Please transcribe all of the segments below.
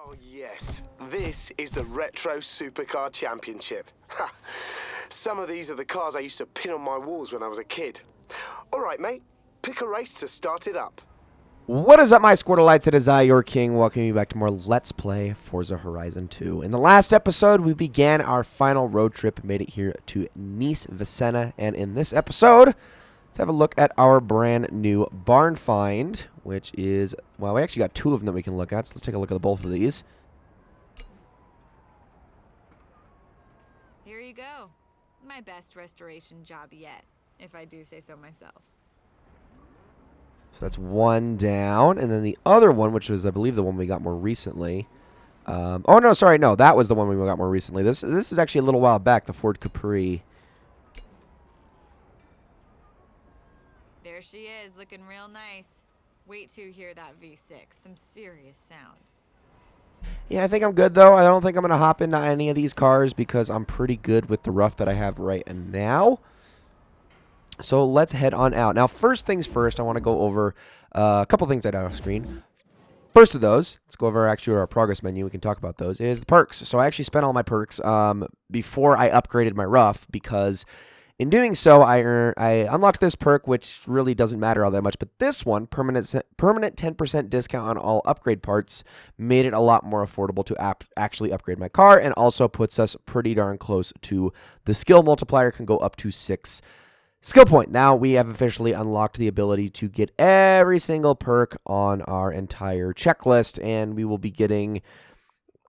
Oh yes, this is the Retro Supercar Championship. Ha! Some of these are the cars I used to pin on my walls when I was a kid. All right, mate, pick a race to start it up. What is up, my squad of lights? It is I, your king, welcoming you back to more Let's Play Forza Horizon 2. In the last episode, we began our final road trip, made it here to Nice, Vicenna, and in this episode, let's have a look at our brand new barn find, which is, well, we actually got two of them that we can look at, so let's take a look at both of these. Here you go. My best restoration job yet, if I do say so myself. So that's one down, and then the other one, which was, I believe, the one we got more recently. Oh, no, sorry, no, that was the one we got more recently. This is actually a little while back, the Ford Capri. There she is, looking real nice. Wait till you hear that V6. Some serious sound. Yeah, I think I'm good, though. I don't think I'm going to hop into any of these cars because I'm pretty good with the rough that I have right now. So let's head on out. Now, first things first, I want to go over a couple things I got off screen. First of those, let's go over actually our progress menu. We can talk about those, is the perks. So I actually spent all my perks before I upgraded my rough because in doing so, I unlocked this perk, which really doesn't matter all that much. But this one, permanent 10% discount on all upgrade parts, made it a lot more affordable to actually upgrade my car, and also puts us pretty darn close to the skill multiplier, can go up to 6 skill point. Now we have officially unlocked the ability to get every single perk on our entire checklist, and we will be getting...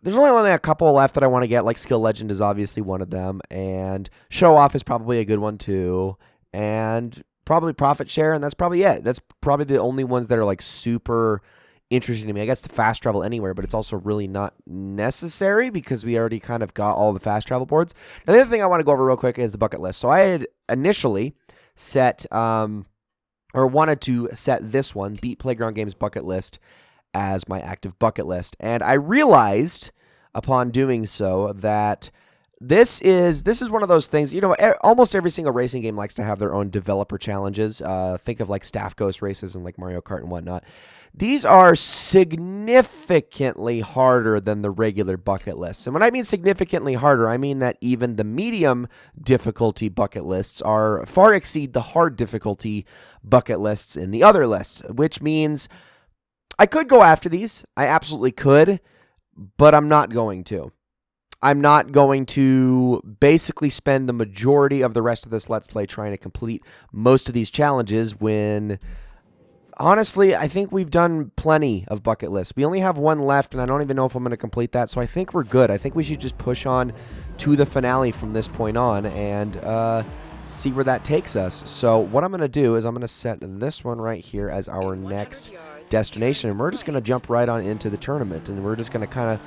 There's only a couple left that I want to get, like Skill Legend is obviously one of them, and Show Off is probably a good one too, and probably Profit Share, and that's probably it. That's probably the only ones that are like super interesting to me. I guess the Fast Travel Anywhere, but it's also really not necessary because we already kind of got all the fast travel boards. Now, the other thing I want to go over real quick is the bucket list. So I had initially set, or wanted to set this one, Beat Playground Games bucket list, as my active bucket list. And I realized upon doing so that this is one of those things, you know, almost every single racing game likes to have their own developer challenges. Think of like Staff Ghost races and like Mario Kart and whatnot. These are significantly harder than the regular bucket lists. And when I mean significantly harder, I mean that even the medium difficulty bucket lists are far exceed the hard difficulty bucket lists in the other lists, which means I could go after these. I absolutely could, but I'm not going to. I'm not going to basically spend the majority of the rest of this Let's Play trying to complete most of these challenges when, honestly, I think we've done plenty of bucket lists. We only have one left, and I don't even know if I'm going to complete that, so I think we're good. I think we should just push on to the finale from this point on and see where that takes us. So what I'm going to do is I'm going to set this one right here as our next destination, and we're just going to jump right on into the tournament, and we're just going to kind of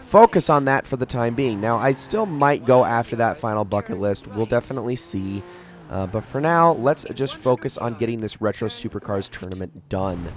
focus on that for the time being. Now, I still might go after that final bucket list. We'll definitely see. But for now, let's just focus on getting this Retro Supercars tournament done.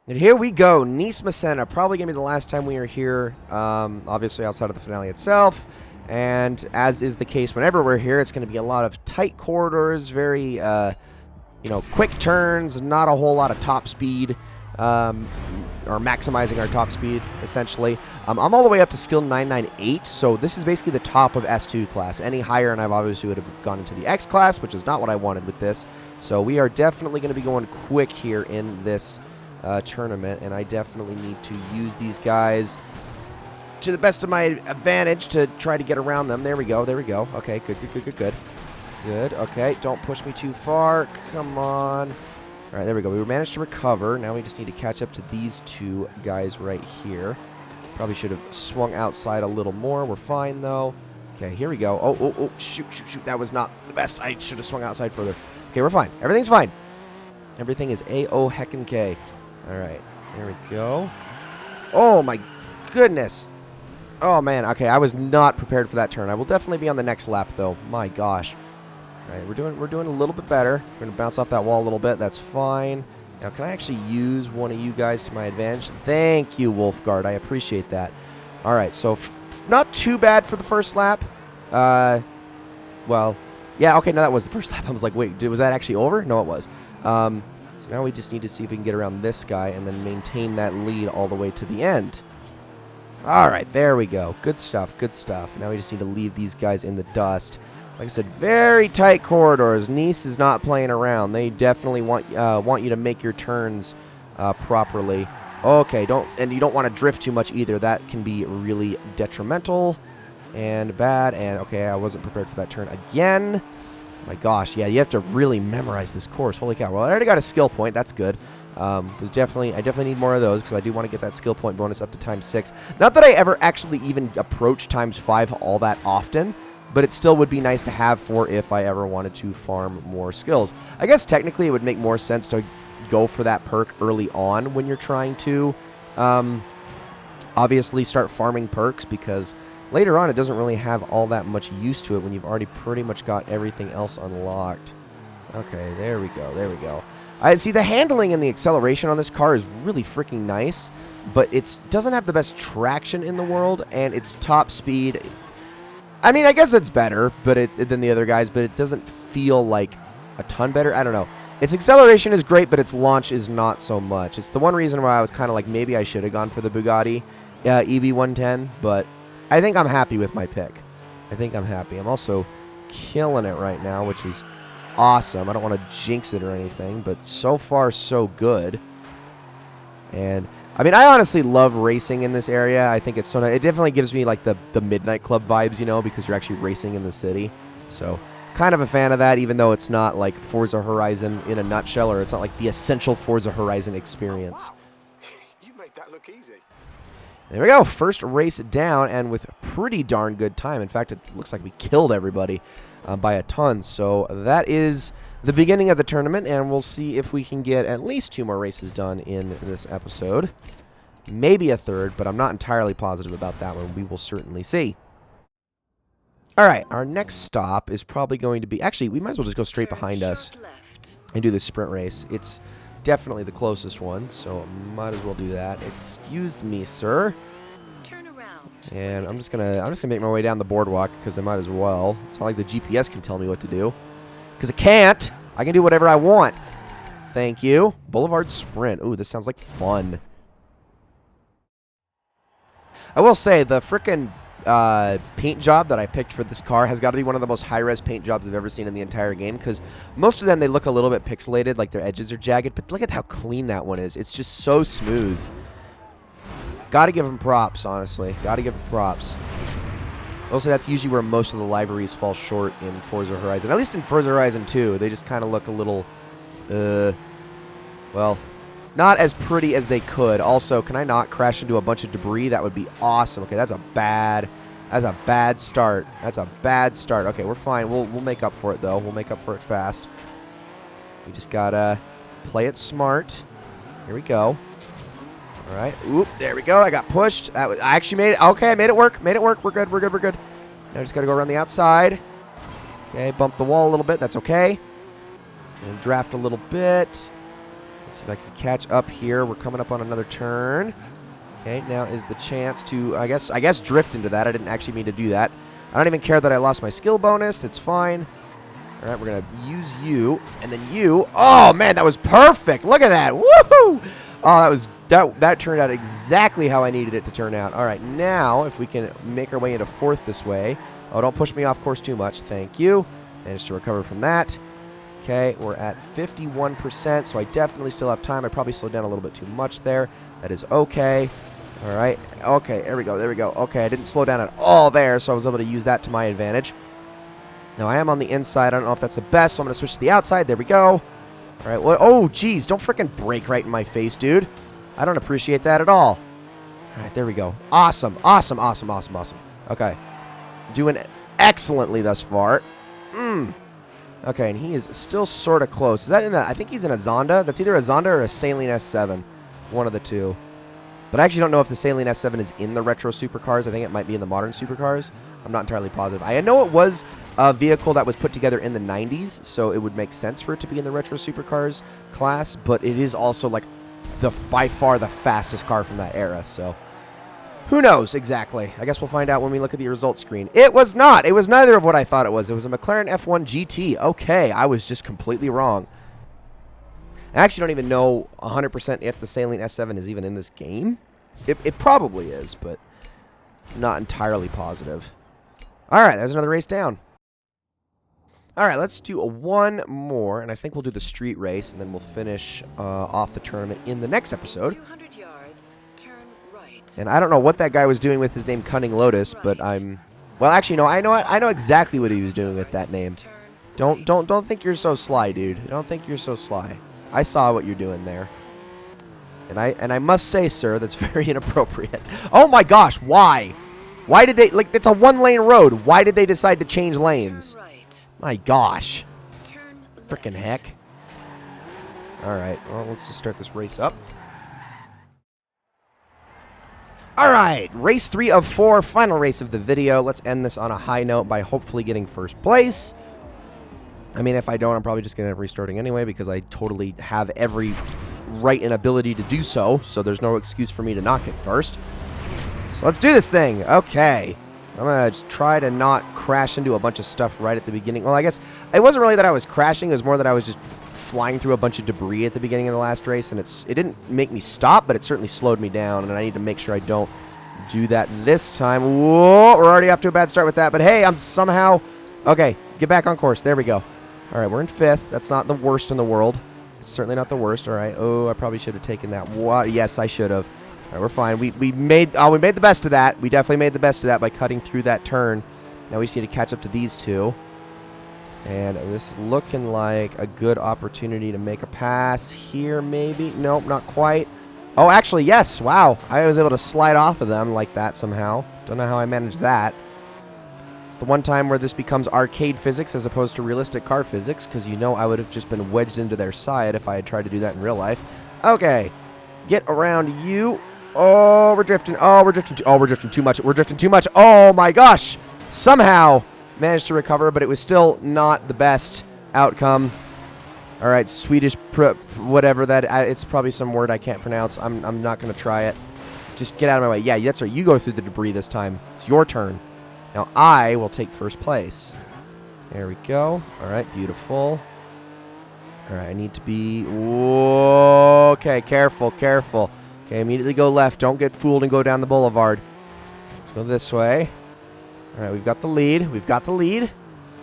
And here we go. Nice, Vicenna. Probably going to be the last time we are here, obviously outside of the finale itself. And as is the case whenever we're here, it's going to be a lot of tight corridors, very, you know, quick turns, not a whole lot of top speed. Or maximizing our top speed, essentially. I'm all the way up to skill 998, so this is basically the top of S2 class. Any higher, and I've obviously would have gone into the X class, which is not what I wanted with this. So we are definitely going to be going quick here in this tournament, and I definitely need to use these guys to the best of my advantage to try to get around them. There we go, there we go. Okay, good, good, good, good, good. Good, okay, don't push me too far. Come on. All right, there we go. We managed to recover. Now we just need to catch up to these two guys right here. Probably should have swung outside a little more. We're fine, though. Okay, here we go. Oh, shoot, shoot, shoot. That was not the best. I should have swung outside further. Okay, we're fine. Everything's fine. Everything is A-O heckin' K. All right, there we go. Oh, my goodness. Oh, man. Okay, I was not prepared for that turn. I will definitely be on the next lap, though. My gosh. All right, we're doing a little bit better. We're going to bounce off that wall a little bit. That's fine. Now, can I actually use one of you guys to my advantage? Thank you, Wolfguard. I appreciate that. All right, so not too bad for the first lap. Well, yeah, okay, no, that was the first lap. I was like, wait, was that actually over? No, it was. So So now we just need to see if we can get around this guy and then maintain that lead all the way to the end. All right, there we go. Good stuff, good stuff. Now we just need to leave these guys in the dust. Like I said, very tight corridors. Nice is not playing around. They definitely want you to make your turns properly. Okay, you don't want to drift too much either. That can be really detrimental and bad. And okay, I wasn't prepared for that turn again. My gosh, yeah, you have to really memorize this course. Holy cow! Well, I already got a skill point. That's good. I definitely need more of those because I do want to get that skill point bonus up to ×6. Not that I ever actually even approach ×5 all that often, but it still would be nice to have for if I ever wanted to farm more skills. I guess technically it would make more sense to go for that perk early on when you're trying to obviously start farming perks, because later on it doesn't really have all that much use to it when you've already pretty much got everything else unlocked. Okay, there we go, there we go. I see the handling and the acceleration on this car is really freaking nice, but it doesn't have the best traction in the world, and its top speed, I mean, I guess it's better than the other guys, but it doesn't feel like a ton better. I don't know. Its acceleration is great, but its launch is not so much. It's the one reason why I was kind of like, maybe I should have gone for the Bugatti EB110, but I think I'm happy with my pick. I think I'm happy. I'm also killing it right now, which is awesome. I don't want to jinx it or anything, but so far so good. And I mean, I honestly love racing in this area. I think it's so nice. It definitely gives me like the Midnight Club vibes, you know, because you're actually racing in the city. So kind of a fan of that, even though it's not like Forza Horizon in a nutshell, or it's not like the essential Forza Horizon experience. Oh, wow. You made that look easy. There we go. First race down, and with pretty darn good time. In fact, it looks like we killed everybody by a ton. So that is the beginning of the tournament, and we'll see if we can get at least 2 more races done in this episode. Maybe a third, but I'm not entirely positive about that one. We will certainly see. All right, our next stop is probably going to be... Actually, we might as well just go straight behind us and do the sprint race. It's definitely the closest one, so might as well do that. Excuse me, sir. Turn around. And I'm just gonna make my way down the boardwalk because I might as well. It's not like the GPS can tell me what to do, because it can't. I can do whatever I want. Thank you. Boulevard Sprint. Ooh, this sounds like fun. I will say the frickin' paint job that I picked for this car has got to be one of the most high-res paint jobs I've ever seen in the entire game, because most of them, they look a little bit pixelated, like their edges are jagged, but look at how clean that one is. It's just so smooth. Got to give them props, honestly. Got to give them props. Also, that's usually where most of the liveries fall short in Forza Horizon. At least in Forza Horizon 2, they just kind of look a little, well, not as pretty as they could. Also, can I not crash into a bunch of debris? That would be awesome. Okay, that's a bad start. That's a bad start. Okay, we're fine. We'll make up for it, though. We'll make up for it fast. We just gotta play it smart. Here we go. All right. Oop, there we go. I got pushed. I actually made it. Okay, I made it work. Made it work. We're good. We're good. We're good. Now I just got to go around the outside. Okay, bump the wall a little bit. That's okay. And draft a little bit. Let's see if I can catch up here. We're coming up on another turn. Okay, now is the chance to, I guess drift into that. I didn't actually mean to do that. I don't even care that I lost my skill bonus. It's fine. All right, we're going to use you, and then you. Oh, man, that was perfect. Look at that. Woohoo! Oh, that turned out exactly how I needed it to turn out. All right, now if we can make our way into 4th this way. Oh, don't push me off course too much. Thank you. Managed to recover from that. Okay, we're at 51%, so I definitely still have time. I probably slowed down a little bit too much there. That is okay. All right. Okay, there we go. There we go. Okay, I didn't slow down at all there, so I was able to use that to my advantage. Now, I am on the inside. I don't know if that's the best, so I'm going to switch to the outside. There we go. All right. Well, oh, geez. Don't freaking break right in my face, dude. I don't appreciate that at all. All right, there we go. Awesome. Awesome, awesome, awesome, awesome. Okay. Doing excellently thus far. Okay, and he is still sort of close. Is that in a... I think he's in a Zonda. That's either a Zonda or a Saline S7. One of the two. But I actually don't know if the Saline S7 is in the retro supercars. I think it might be in the modern supercars. I'm not entirely positive. I know it was a vehicle that was put together in the 90s, so it would make sense for it to be in the retro supercars class, but it is also like by far the fastest car from that era, so who knows exactly. I guess we'll find out when we look at the results screen. It was not. It was neither of what I thought it was. It was a McLaren F1 GT. Okay, I was just completely wrong. I actually don't even know 100% if the Saline S7 is even in this game. It probably is, but not entirely positive. All right, there's another race down. All right, let's do one more, and I think we'll do the street race, and then we'll finish off the tournament in the next episode. 200 yards, turn right. And I don't know what that guy was doing with his name Cunning Lotus, but I'm... Well, actually, no, I know exactly what he was doing with that name. Don't think you're so sly, dude. Don't think you're so sly. I saw what you're doing there. And I must say, sir, that's very inappropriate. Oh my gosh, why? Why did they, like, it's a one-lane road. Why did they decide to change lanes? My gosh. Frickin' heck. Alright, well, let's just start this race up. Alright, race 3 of 4, final race of the video. Let's end this on a high note by hopefully getting first place. I mean, if I don't, I'm probably just going to end up restarting anyway because I totally have every right and ability to do so. So there's no excuse for me to not get first. So let's do this thing. Okay. I'm going to just try to not crash into a bunch of stuff right at the beginning. Well, I guess it wasn't really that I was crashing. It was more that I was just flying through a bunch of debris at the beginning of the last race. And it didn't make me stop, but it certainly slowed me down. And I need to make sure I don't do that this time. Whoa, we're already off to a bad start with that. But hey, I'm somehow... Okay, get back on course. There we go. All right, we're in 5th. That's not the worst in the world. It's certainly not the worst. All right. Oh, I probably should have taken that. What? Yes, I should have. All right, we're fine. We made the best of that. We definitely made the best of that by cutting through that turn. Now we just need to catch up to these two. And this is looking like a good opportunity to make a pass here, maybe. Nope, not quite. Oh, actually, yes. Wow. I was able to slide off of them like that somehow. Don't know how I managed that. The one time where this becomes arcade physics as opposed to realistic car physics, because you know I would have just been wedged into their side if I had tried to do that in real life. Okay, get around you. Oh, we're drifting. Oh, we're drifting. Oh, we're drifting too much. We're drifting too much. Oh my gosh! Somehow managed to recover, but it was still not the best outcome. All right, Swedish whatever that. It's probably some word I can't pronounce. I'm not gonna try it. Just get out of my way. Yeah, that's right. You go through the debris this time. It's your turn. Now I will take first place. There we go. All right, beautiful. All right, I need to be... Whoa, okay, careful, careful. Okay, immediately go left. Don't get fooled and go down the boulevard. Let's go this way. All right, we've got the lead. We've got the lead.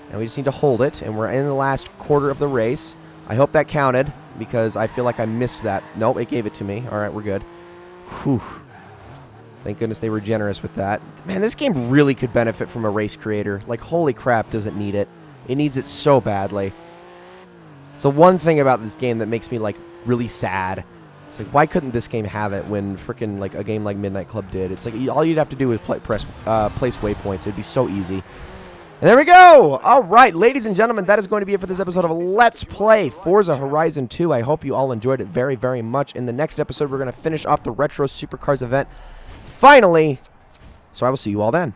And we just need to hold it. And we're in the last quarter of the race. I hope that counted because I feel like I missed that. Nope, it gave it to me. All right, we're good. Whew. Thank goodness they were generous with that. Man, this game really could benefit from a race creator. Like, holy crap, does it need it. It needs it so badly. It's the one thing about this game that makes me, like, really sad. It's like, why couldn't this game have it when freaking, like, a game like Midnight Club did? It's like, all you'd have to do is place waypoints. It'd be so easy. And there we go! All right, ladies and gentlemen, that is going to be it for this episode of Let's Play Forza Horizon 2. I hope you all enjoyed it very, very much. In the next episode, we're going to finish off the Retro Supercars event. Finally, so I will see you all then.